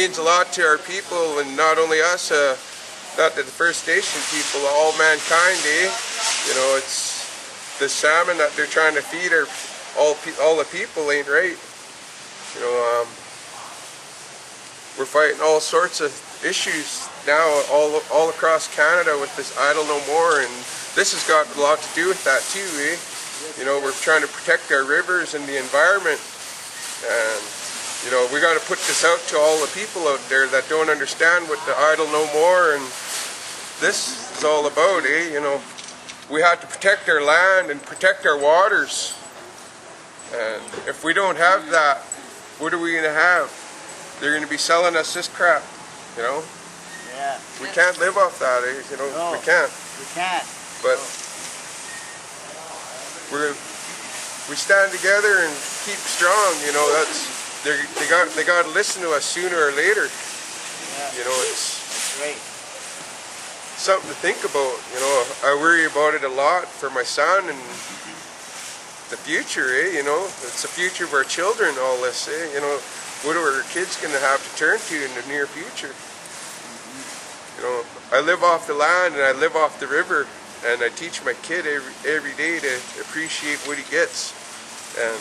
means a lot to our people, and not only us, not the First Nation people, all mankind, eh? You know, it's the salmon that they're trying to feed all the people ain't right. You know, we're fighting all sorts of issues now all across Canada with this Idle No More, and this has got a lot to do with that too, eh? You know, we're trying to protect our rivers and the environment, and you know, we got to put this out to all the people out there that don't understand what the Idle No More and this is all about, eh? You know, we have to protect our land and protect our waters, and if we don't have that, what are we going to have? They're going to be selling us this crap, you know? Yeah. We can't live off that, eh? You know, no, we can't. We can't. But we stand together and keep strong, you know. They got to listen to us sooner or later. Yeah. You know, it's great. Something to think about. You know, I worry about it a lot for my son and the future, eh? You know, it's the future of our children, all this, eh? You know, what are our kids going to have to turn to in the near future? You know, I live off the land and I live off the river, and I teach my kid every day to appreciate what he gets, and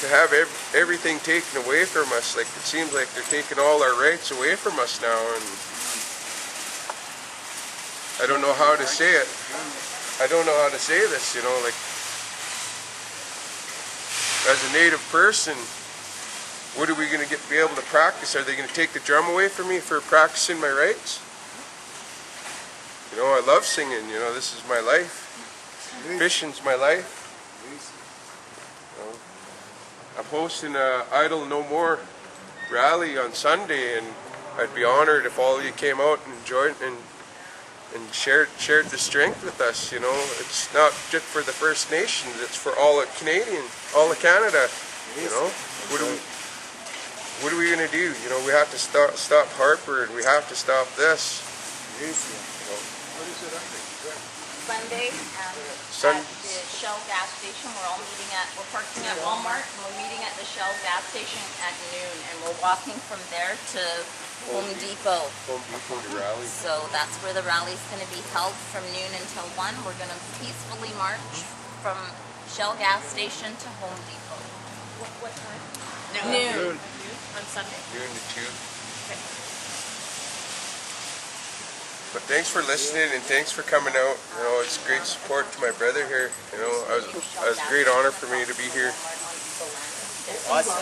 to have everything taken away from us. Like, it seems like they're taking all our rights away from us now, and I don't know how to say it. I don't know how to say this, you know, like, as a Native person, what are we going to be able to practice? Are they going to take the drum away from me for practicing my rights? You know, I love singing, you know, this is my life. Fishing's my life. You know, I'm hosting a Idle No More rally on Sunday, and I'd be honored if all of you came out and joined and shared the strength with us, you know. It's not just for the First Nations, it's for all of all of Canada, you know. What are we going to do? You know, we have to stop Harper, and we have to stop this. You know. Sunday at the Shell gas station. We're parking at Walmart, and we're meeting at the Shell gas station at noon, and we're walking from there to Home Depot. Home Depot to rally. So that's where the rally's going to be held from noon until 1. We're going to peacefully march from Shell gas station to Home Depot. What time? Noon. On Sunday? Noon to 2. Okay. But thanks for listening, and thanks for coming out. You know, it's great support to my brother here. You know, it was a great honor for me to be here. Awesome.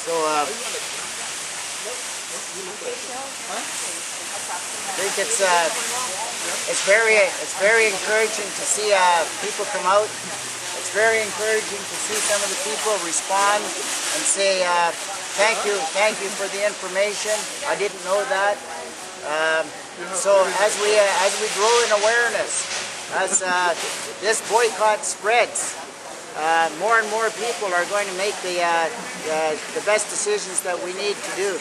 So, I think it's very encouraging to see people come out. It's very encouraging to see some of the people respond and say, thank you for the information. I didn't know that. So as we grow in awareness, as this boycott spreads, more and more people are going to make the best decisions that we need to do.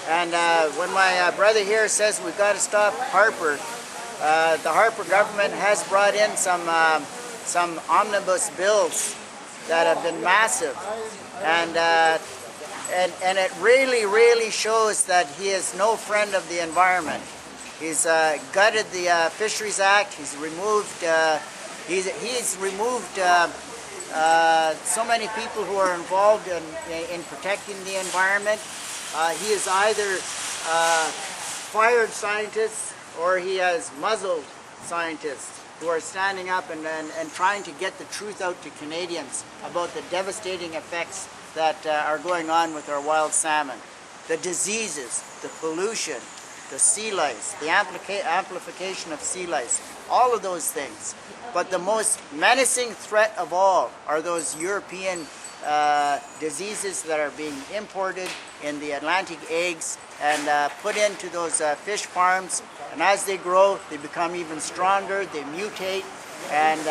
And when my brother here says we've got to stop Harper, the Harper government has brought in some omnibus bills that have been massive, and it really shows that he is no friend of the environment. He's gutted the Fisheries Act. He's removed so many people who are involved in protecting the environment. He has either fired scientists, or he has muzzled scientists who are standing up and trying to get the truth out to Canadians about the devastating effects that are going on with our wild salmon. The diseases, the pollution, the sea lice, the amplification of sea lice, all of those things. But the most menacing threat of all are those European diseases that are being imported in the Atlantic eggs and put into those fish farms. And as they grow, they become even stronger. They mutate, and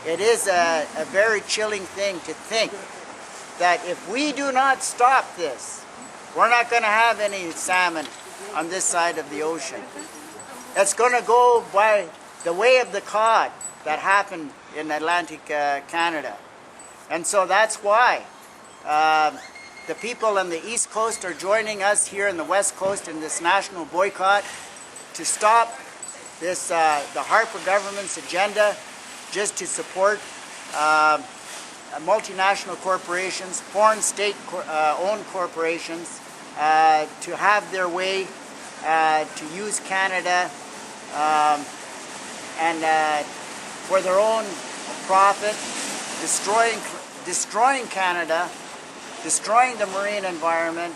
it is a very chilling thing to think that if we do not stop this, we're not going to have any salmon on this side of the ocean. It's going to go by the way of the cod that happened in Atlantic Canada. And so that's why the people on the East Coast are joining us here in the West Coast in this national boycott to stop this the Harper government's agenda just to support multinational corporations, foreign state-owned corporations, to have their way, to use Canada and for their own profit, destroying Canada, destroying the marine environment,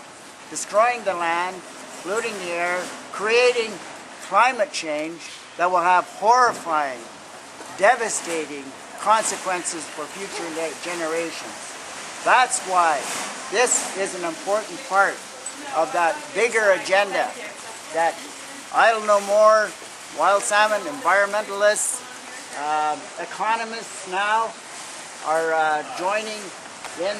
destroying the land, polluting the air, creating climate change that will have horrifying, devastating consequences for future generations. That's why this is an important part of that bigger agenda that Idle No More, wild salmon, environmentalists, economists now are joining in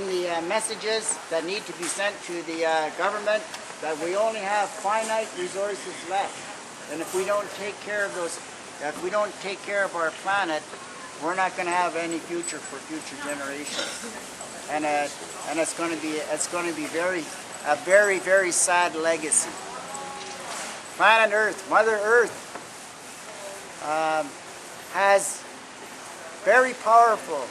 the messages that need to be sent to the government, that we only have finite resources left, and if we don't take care of those, if we don't take care of our planet, we're not going to have any future for future generations, and it's going to be a very sad legacy. Planet Earth, Mother Earth, has very powerful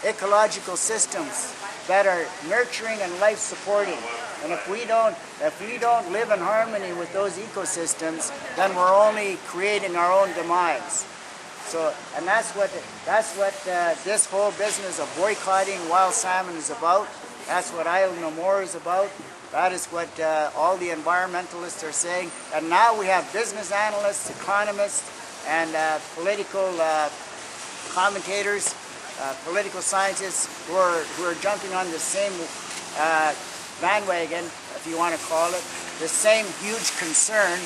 ecological systems that are nurturing and life-supporting. And if we don't live in harmony with those ecosystems, then we're only creating our own demise. So, and that's what this whole business of boycotting wild salmon is about. That's what Idle No More is about. That is what all the environmentalists are saying. And now we have business analysts, economists, and political commentators, political scientists who are jumping on the same bandwagon, if you want to call it, the same huge concern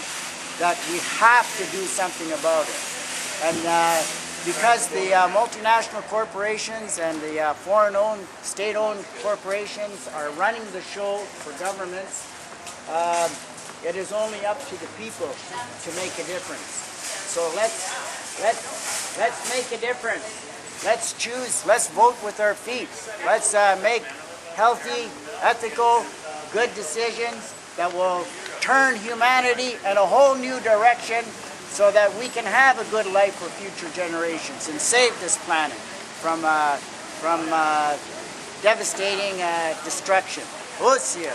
that we have to do something about it. And because the multinational corporations and the foreign-owned, state-owned corporations are running the show for governments, it is only up to the people to make a difference. So let's make a difference. Let's choose. Let's vote with our feet. Let's make healthy, ethical, good decisions that will turn humanity in a whole new direction, so that we can have a good life for future generations and save this planet from devastating destruction. We'll see you.